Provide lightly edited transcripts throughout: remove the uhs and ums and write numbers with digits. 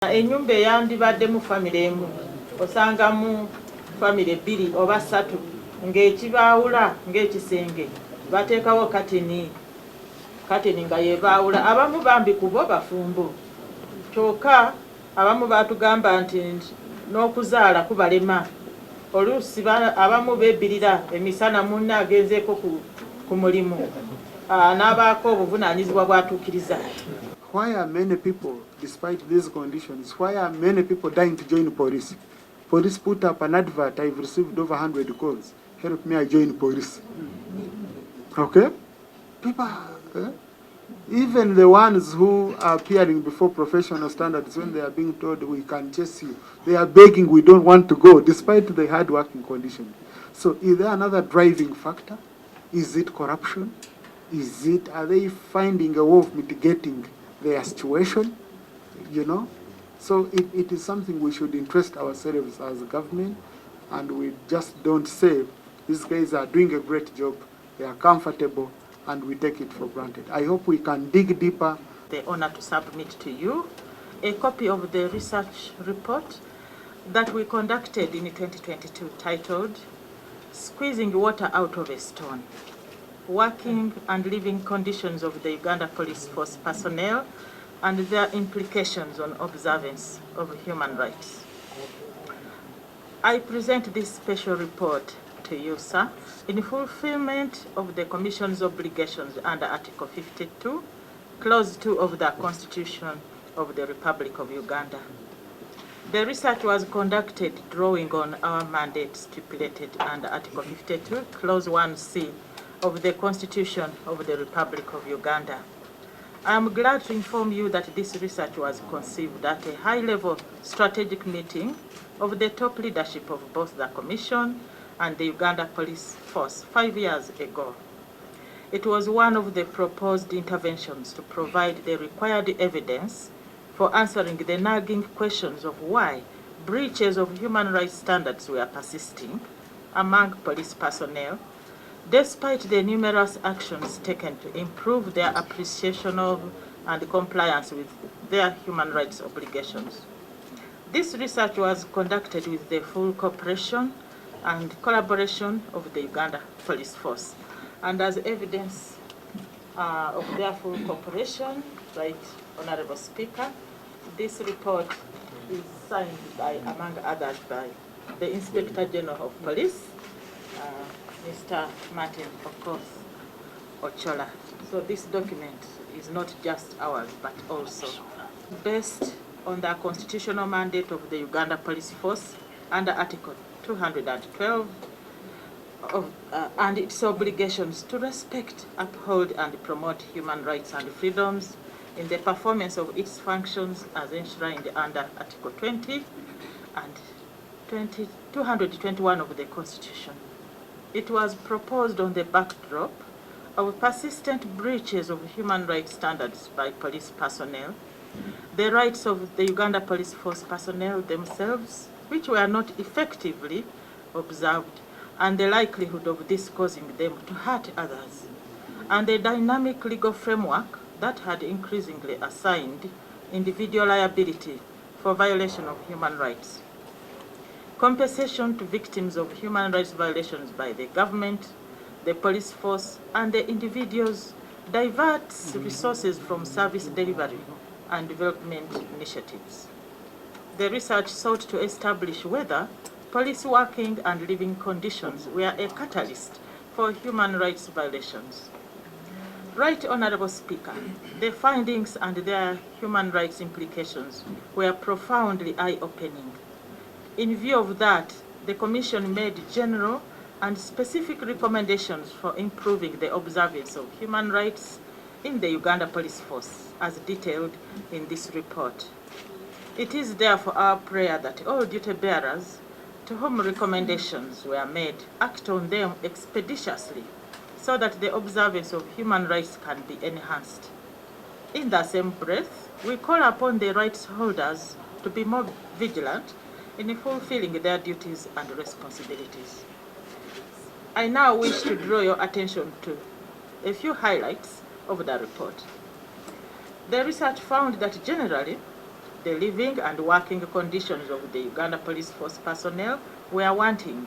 Enyumba eyandibadde mu famire emu osangamu famire bbiri oba ssatu ng'ekibaawula ng'ekisenge bateekawo kateni nga yebaawula. Abamu bambi ku bo bafumbo kyokka abamu batugamba nti n'okuzaala kubalema oluusi abamu bebbirira emisana munne agenzeeko ku mulimu n'abaako obuvunaanyizibwa bwatuukiriza. Why are many people, despite these conditions, why are many people dying to join police? Police put up an advert, I've received over 100 calls. Help me, I join police. Okay? People, even the ones who are appearing before professional standards, when they are being told we can chase you, they are begging we don't want to go, despite the hard working conditions. So is there another driving factor? Is it corruption? Are they finding a way of mitigating their situation, you know? So it is something we should interest ourselves as a government, and we just don't say these guys are doing a great job, they are comfortable, and we take it for granted. I hope we can dig deeper. The honor to submit to you a copy of the research report that we conducted in 2022 titled Squeezing Water Out of a Stone: Working and Living Conditions of the Uganda Police Force Personnel and their Implications on Observance of Human Rights. I present this special report to you, sir, in fulfillment of the Commission's obligations under Article 52, Clause 2 of the Constitution of the Republic of Uganda. The research was conducted drawing on our mandate stipulated under Article 52, Clause 1C of the Constitution of the Republic of Uganda. I am glad to inform you that this research was conceived at a high-level strategic meeting of the top leadership of both the Commission and the Uganda Police Force 5 years ago. It was one of the proposed interventions to provide the required evidence for answering the nagging questions of why breaches of human rights standards were persisting among police personnel, despite the numerous actions taken to improve their appreciation of and compliance with their human rights obligations. This research was conducted with the full cooperation and collaboration of the Uganda Police Force. And as evidence of their full cooperation, right, Honorable Speaker, this report is signed by, among others, by the Inspector General of Police, Mr. Martin Ochola. So this document is not just ours, but also based on the constitutional mandate of the Uganda Police Force under Article 212 and its obligations to respect, uphold, and promote human rights and freedoms in the performance of its functions as enshrined under Article 20 and 221 of the Constitution. It was proposed on the backdrop of persistent breaches of human rights standards by police personnel, the rights of the Uganda Police Force personnel themselves, which were not effectively observed, and the likelihood of this causing them to hurt others, and the dynamic legal framework that had increasingly assigned individual liability for violation of human rights. Compensation to victims of human rights violations by the government, the police force, and the individuals diverts resources from service delivery and development initiatives. The research sought to establish whether police working and living conditions were a catalyst for human rights violations. Right, Honorable Speaker, the findings and their human rights implications were profoundly eye-opening. In view of that, the Commission made general and specific recommendations for improving the observance of human rights in the Uganda Police Force, as detailed in this report. It is therefore our prayer that all duty bearers to whom recommendations were made act on them expeditiously so that the observance of human rights can be enhanced. In the same breath, we call upon the rights holders to be more vigilant in fulfilling their duties and responsibilities. I now wish to draw your attention to a few highlights of the report. The research found that generally, the living and working conditions of the Uganda Police Force personnel were wanting,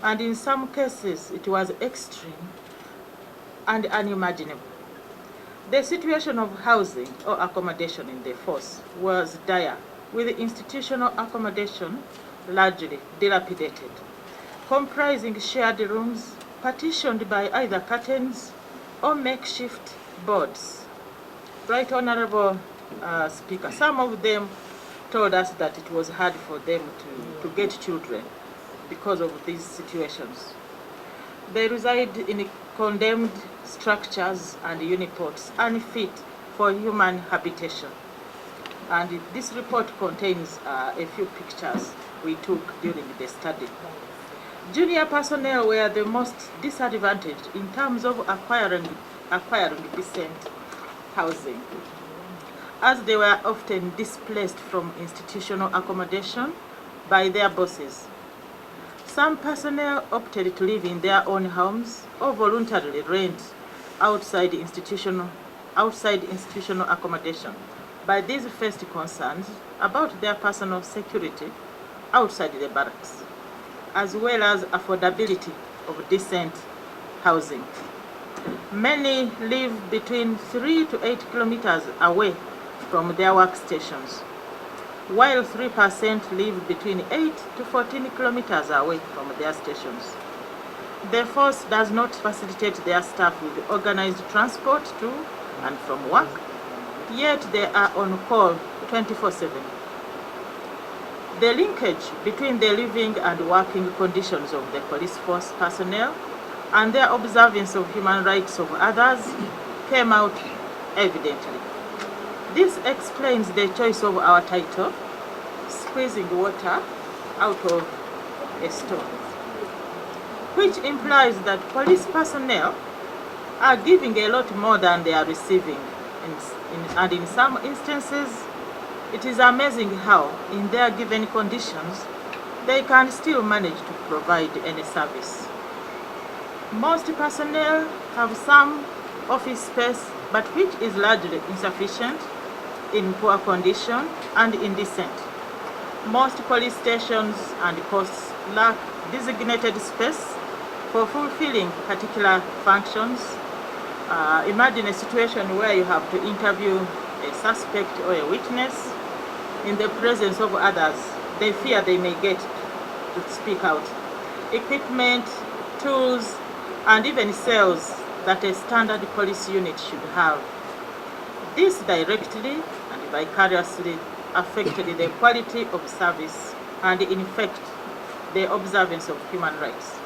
and in some cases it was extreme and unimaginable. The situation of housing or accommodation in the force was dire, with institutional accommodation largely dilapidated, comprising shared rooms partitioned by either curtains or makeshift boards. Right Honorable Speaker, some of them told us that it was hard for them to get children because of these situations. They reside in condemned structures and unipods unfit for human habitation. And this report contains a few pictures we took during the study. Junior personnel were the most disadvantaged in terms of acquiring decent housing, as they were often displaced from institutional accommodation by their bosses. Some personnel opted to live in their own homes or voluntarily rent outside institutional accommodation. By these first concerns about their personal security outside the barracks, as well as affordability of decent housing. Many live between 3 to 8 kilometers away from their workstations, while 3% live between 8 to 14 kilometers away from their stations. The force does not facilitate their staff with organized transport to and from work, yet they are on call 24/7. The linkage between the living and working conditions of the police force personnel and their observance of human rights of others came out evidently. This explains the choice of our title, Squeezing Water Out of a Stone, which implies that police personnel are giving a lot more than they are receiving, and in some instances, it is amazing how, in their given conditions, they can still manage to provide any service. Most personnel have some office space, but which is largely insufficient, in poor condition, and indecent. Most police stations and posts lack designated space for fulfilling particular functions. Imagine a situation where you have to interview a suspect or a witness in the presence of others. They fear they may get to speak out. Equipment, tools, and even cells that a standard police unit should have. This directly and vicariously affected the quality of service and, in fact, the observance of human rights.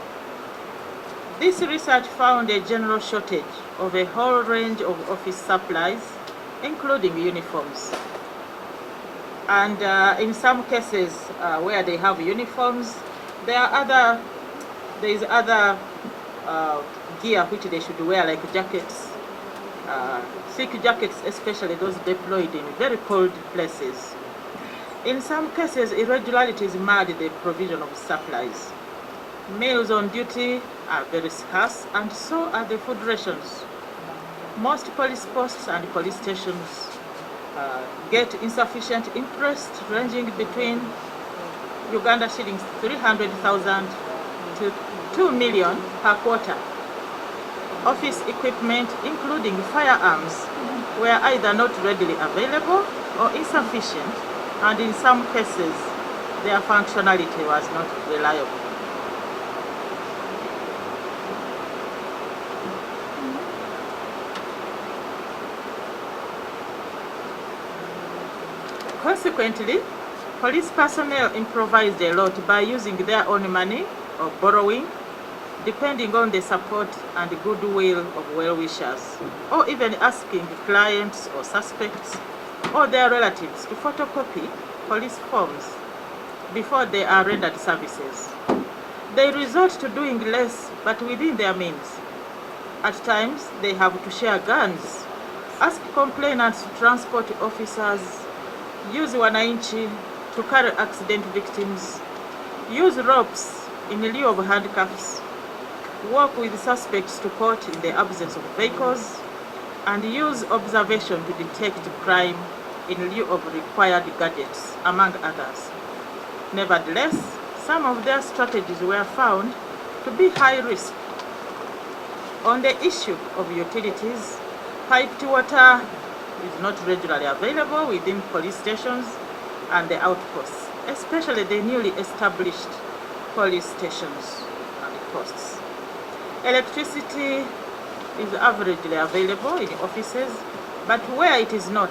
This research found a general shortage of a whole range of office supplies, including uniforms. And in some cases where they have uniforms, there is other gear which they should wear, like jackets, thick jackets, especially those deployed in very cold places. In some cases, irregularities marred the provision of supplies. Meals on duty are very scarce, and so are the food rations. Most police posts and police stations get insufficient interest, ranging between Uganda shillings 300,000 to 2 million per quarter. Office equipment, including firearms, were either not readily available or insufficient, and in some cases, their functionality was not reliable. Consequently, police personnel improvised a lot by using their own money or borrowing, depending on the support and goodwill of well-wishers, or even asking clients or suspects or their relatives to photocopy police forms before they are rendered services. They resort to doing less, but within their means. At times, they have to share guns, ask complainants to transport officers, use wananchi to carry accident victims, use ropes in lieu of handcuffs, walk with suspects to court in the absence of vehicles, and use observation to detect crime in lieu of required gadgets, among others. Nevertheless, some of their strategies were found to be high risk. On the issue of utilities, piped water is not regularly available within police stations and the outposts, especially the newly established police stations and posts. Electricity is averagely available in offices, but where it is not,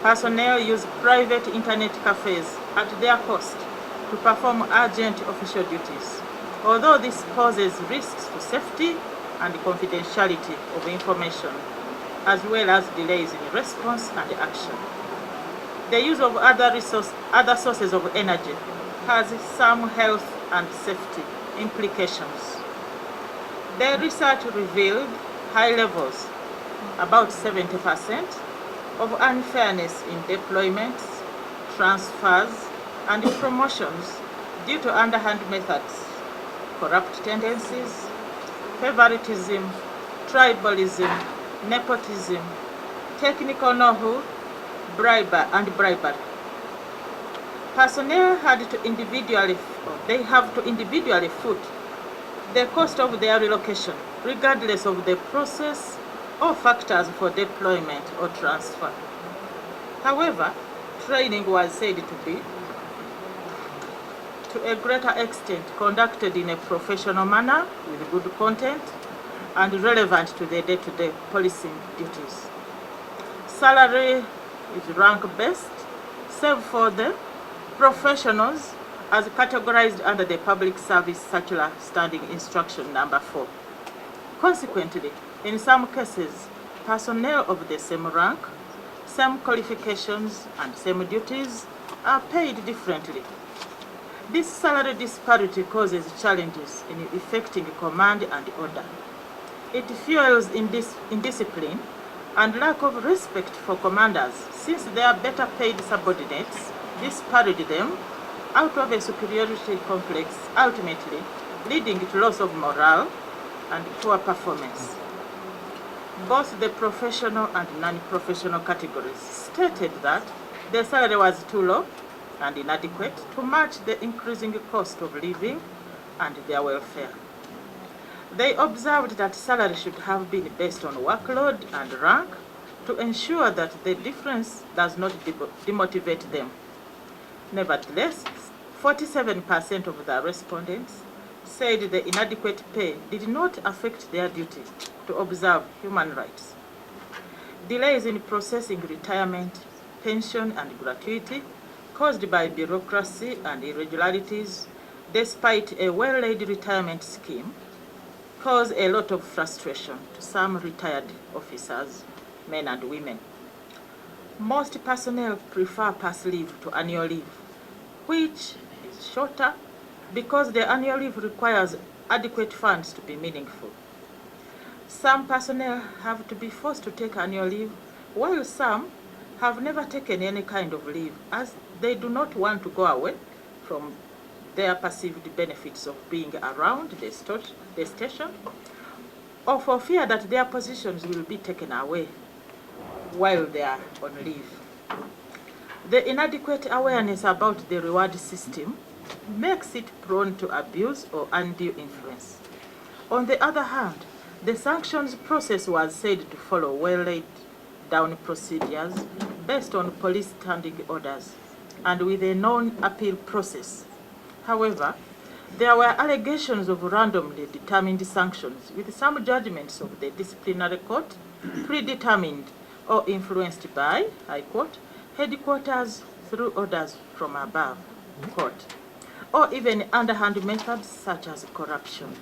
personnel use private internet cafes at their cost to perform urgent official duties, although this poses risks to safety and confidentiality of information, as well as delays in response and action. The use of other sources of energy has some health and safety implications. The research revealed high levels, about 70%, of unfairness in deployments, transfers, and promotions due to underhand methods, corrupt tendencies, favoritism, tribalism, nepotism, technical know-how, bribery. Personnel have to individually foot the cost of their relocation, regardless of the process or factors for deployment or transfer. However, training was said to be, to a greater extent, conducted in a professional manner with good content and relevant to the day-to-day policing duties. Salary is rank-based, save for the professionals as categorized under the Public Service Circular Standing Instruction Number 4. Consequently, in some cases, personnel of the same rank, same qualifications, and same duties are paid differently. This salary disparity causes challenges in effecting command and order. It fuels indiscipline and lack of respect for commanders, since they are better paid subordinates disparage them out of a superiority complex, ultimately leading to loss of morale and poor performance. Both the professional and non-professional categories stated that the salary was too low and inadequate to match the increasing cost of living and their welfare. They observed that salary should have been based on workload and rank to ensure that the difference does not demotivate them. Nevertheless, 47% of the respondents said the inadequate pay did not affect their duty to observe human rights. Delays in processing retirement, pension, and gratuity caused by bureaucracy and irregularities, despite a well-laid retirement scheme, cause a lot of frustration to some retired officers, men and women. Most personnel prefer pass leave to annual leave, which is shorter because the annual leave requires adequate funds to be meaningful. Some personnel have to be forced to take annual leave, while some have never taken any kind of leave, as they do not want to go away from their perceived benefits of being around the station, or for fear that their positions will be taken away while they are on leave. The inadequate awareness about the reward system makes it prone to abuse or undue influence. On the other hand, the sanctions process was said to follow well-laid down procedures based on police standing orders and with a known appeal process. However, there were allegations of randomly determined sanctions, with some judgments of the disciplinary court predetermined or influenced by, I quote, headquarters through orders from above, court, or even underhand methods such as corruption.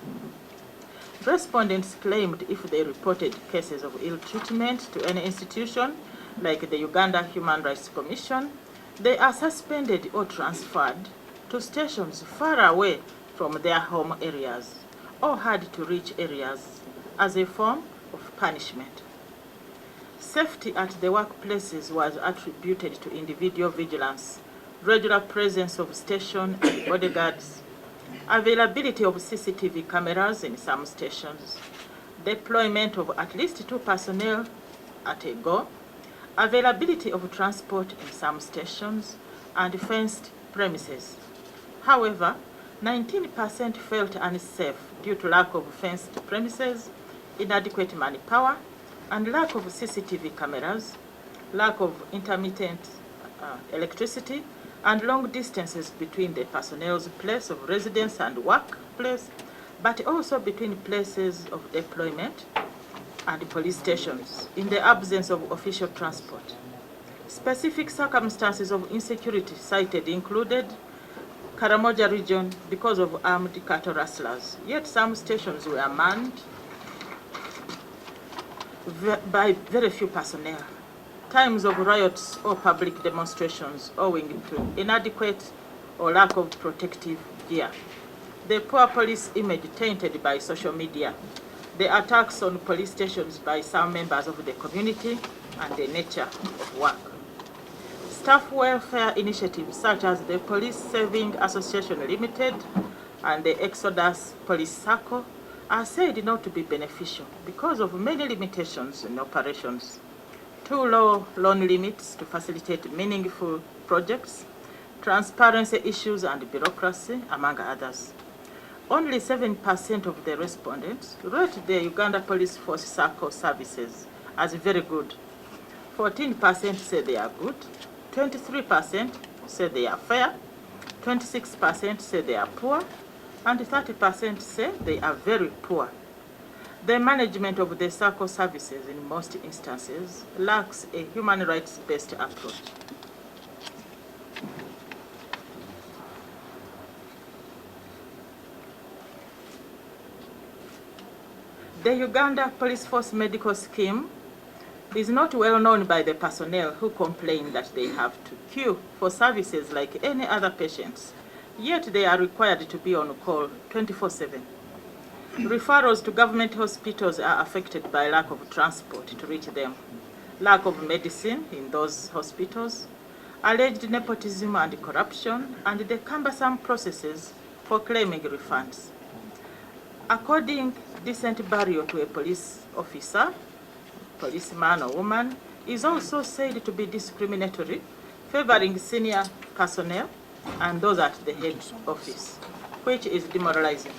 Respondents claimed if they reported cases of ill treatment to any institution, like the Uganda Human Rights Commission, they are suspended or transferred to stations far away from their home areas or had to reach areas as a form of punishment. Safety at the workplaces was attributed to individual vigilance, regular presence of station and bodyguards, availability of CCTV cameras in some stations, deployment of at least 2 personnel at a go, availability of transport in some stations, and fenced premises. However, 19% felt unsafe due to lack of fenced premises, inadequate manpower, and lack of CCTV cameras, lack of intermittent electricity, and long distances between the personnel's place of residence and workplace, but also between places of deployment and police stations in the absence of official transport. Specific circumstances of insecurity cited included Karamoja region because of armed cattle rustlers, yet some stations were manned by very few personnel. Times of riots or public demonstrations owing to inadequate or lack of protective gear. The poor police image tainted by social media. The attacks on police stations by some members of the community and the nature of work. Staff welfare initiatives such as the Police Saving Association Limited and the Exodus Police Circle are said not to be beneficial because of many limitations in operations. Too low loan limits to facilitate meaningful projects, transparency issues and bureaucracy, among others. Only 7% of the respondents rate the Uganda Police Force Circle services as very good. 14% say they are good, 23% say they are fair, 26% say they are poor, and 30% say they are very poor. The management of the circle services in most instances lacks a human rights-based approach. The Uganda Police Force Medical Scheme is not well known by the personnel who complain that they have to queue for services like any other patients, yet they are required to be on call 24/7. Referrals to government hospitals are affected by lack of transport to reach them, lack of medicine in those hospitals, alleged nepotism and corruption, and the cumbersome processes for claiming refunds. According decent burial to a police officer, policeman or woman, is also said to be discriminatory, favoring senior personnel and those at the head office, which is demoralizing.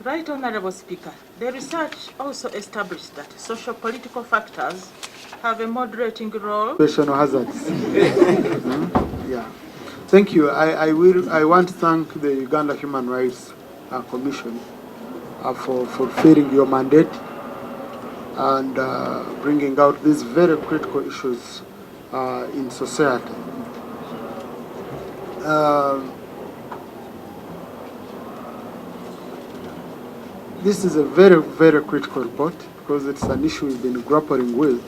Right Honorable Speaker, the research also established that socio-political factors have a moderating role. Occupational hazards. Yeah. Thank you. I want to thank the Uganda Human Rights Commission for fulfilling your mandate and bringing out these very critical issues in society. This is a very, very critical report because it's an issue we've been grappling with.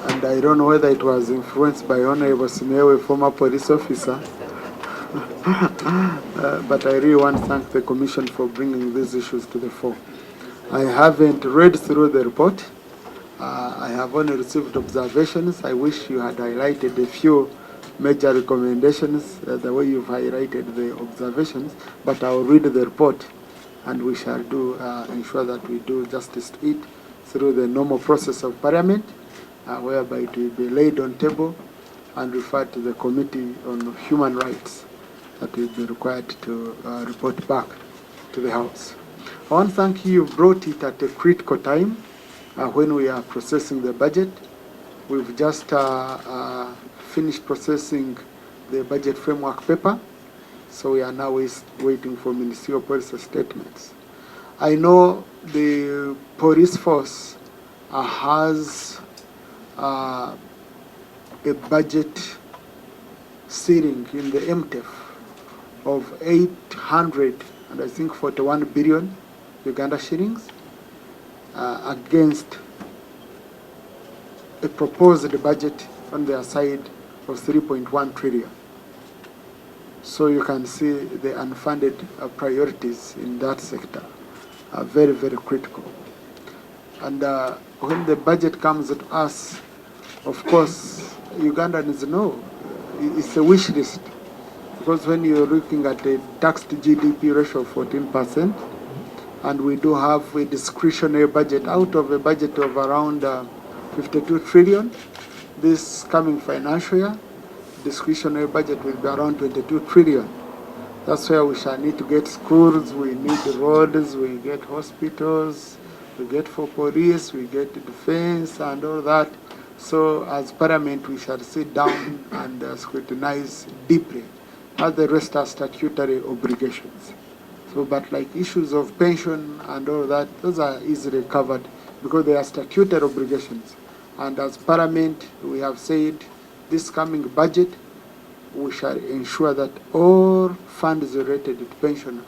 And I don't know whether it was influenced by Honorable Simewe, former police officer. But I really want to thank the Commission for bringing these issues to the fore. I haven't read through the report. I have only received observations. I wish you had highlighted a few major recommendations, the way you've highlighted the observations, but I'll read the report and we shall ensure that we do justice to it through the normal process of Parliament, whereby it will be laid on table and referred to the Committee on Human Rights that will be required to report back to the House. I want to thank you. You brought it at a critical time when we are processing the budget. We've just finished processing the budget framework paper, so we are now waiting for ministerial policy statements. I know the police force has a budget sitting in the MTF of 841 billion Uganda shillings against a proposed budget on their side of 3.1 trillion. So you can see the unfunded priorities in that sector are very, very critical. And when the budget comes at us, of course, Ugandans know it's a wish list. because when you're looking at a tax to GDP ratio of 14%, and we do have a discretionary budget out of a budget of around 52 trillion, this coming financial year, discretionary budget will be around 22 trillion. That's where we shall need to get schools, we need roads, we get hospitals, we get for police, we get defense and all that. So as Parliament, we shall sit down and scrutinize deeply, as the rest are statutory obligations. So, but like issues of pension and all that, those are easily covered because they are statutory obligations. And as Parliament, we have said this coming budget, we shall ensure that all funds related to pension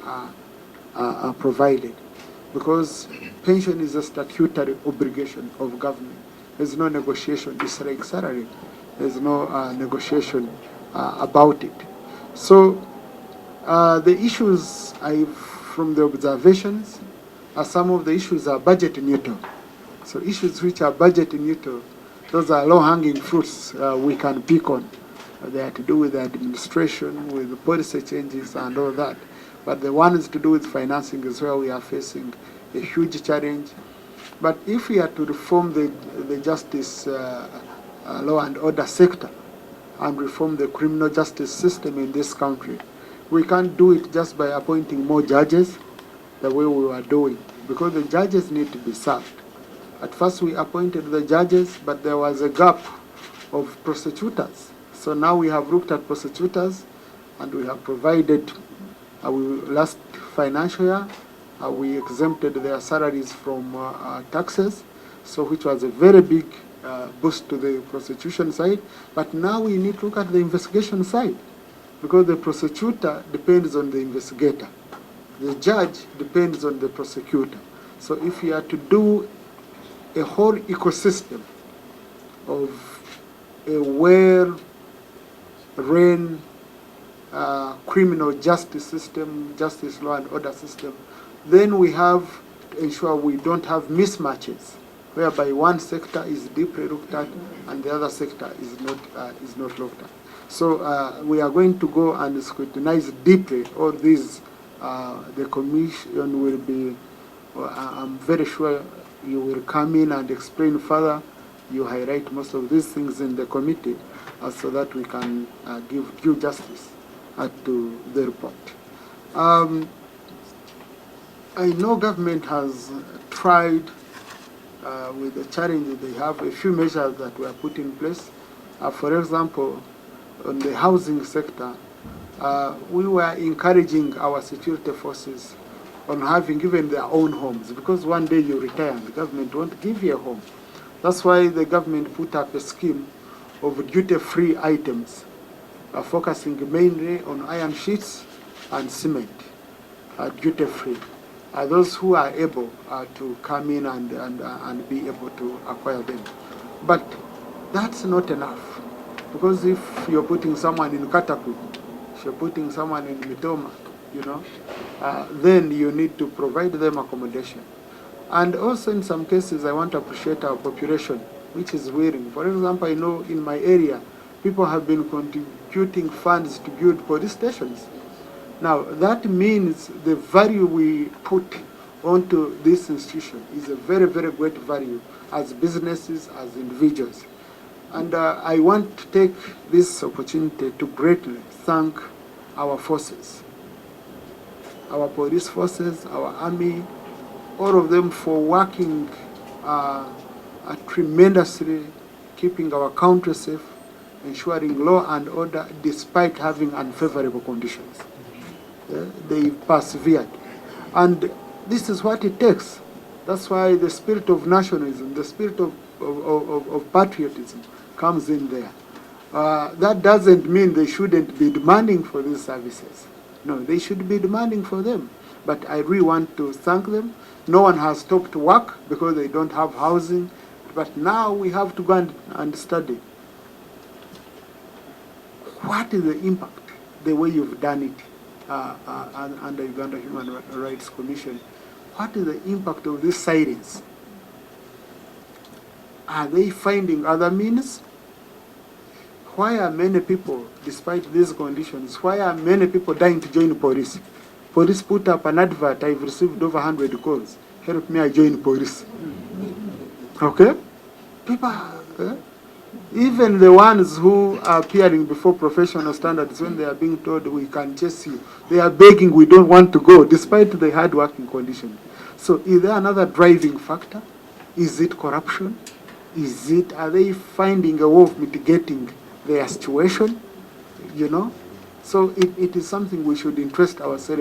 are provided, because pension is a statutory obligation of government. There's no negotiation. It's like salary. There's no negotiation about it. So the issues from the observations some of the issues are budget neutral. So issues which are budget neutral, those are low-hanging fruits we can pick on. They are to do with the administration, with the policy changes and all that. But the ones to do with financing is where we are facing a huge challenge. But if we are to reform the justice law and order sector and reform the criminal justice system in this country, we can't do it just by appointing more judges the way we were doing, because the judges need to be served. At first we appointed the judges, but there was a gap of prosecutors. So now we have looked at prosecutors, and we have provided, last financial year, we exempted their salaries from taxes, so which was a very big boost to the prosecution side. But now we need to look at the investigation side, because the prosecutor depends on the investigator. The judge depends on the prosecutor. So if you are to do a whole ecosystem of a well-run criminal justice system, justice law and order system, then we have to ensure we don't have mismatches, whereby one sector is deeply looked at and the other sector is not looked at. So we are going to go and scrutinize deeply all these. The commission will be, I'm very sure you will come in and explain further. You highlight most of these things in the committee so that we can give due justice to the report. I know government has tried with the challenge they have, a few measures that were put in place. For example, on the housing sector, we were encouraging our security forces on having even their own homes, because one day you retire and the government won't give you a home. That's why the government put up a scheme of duty-free items, focusing mainly on iron sheets and cement, duty-free. Those who are able to come in and be able to acquire them. But that's not enough, because if you're putting someone in Kataku, if you're putting someone in Mitoma, then you need to provide them accommodation. And also in some cases, I want to appreciate our population, which is willing. For example, I know in my area, people have been contributing funds to build police stations. Now, that means the value we put onto this institution is a very, very great value as businesses, as individuals. And I want to take this opportunity to greatly thank our forces, our police forces, our army, all of them for working tremendously, keeping our country safe, ensuring law and order despite having unfavorable conditions. They persevered. And this is what it takes. That's why the spirit of nationalism, the spirit of patriotism comes in there. That doesn't mean they shouldn't be demanding for these services. No, they should be demanding for them. But I really want to thank them. No one has stopped work because they don't have housing. But now we have to go and study. What is the impact, the way you've done it under Uganda Human Rights Commission? What is the impact of this silence? Are they finding other means? why are many people, despite these conditions, why are many people dying to join police? Police put up an advert, I've received over 100 calls. Help me, I join police. Okay? People, even the ones who are appearing before professional standards, when they are being told we can chase you, they are begging we don't want to go, despite the hard working condition. So is there another driving factor? Is it corruption? Are they finding a way of mitigating their situation? You know? So it is something we should interest ourselves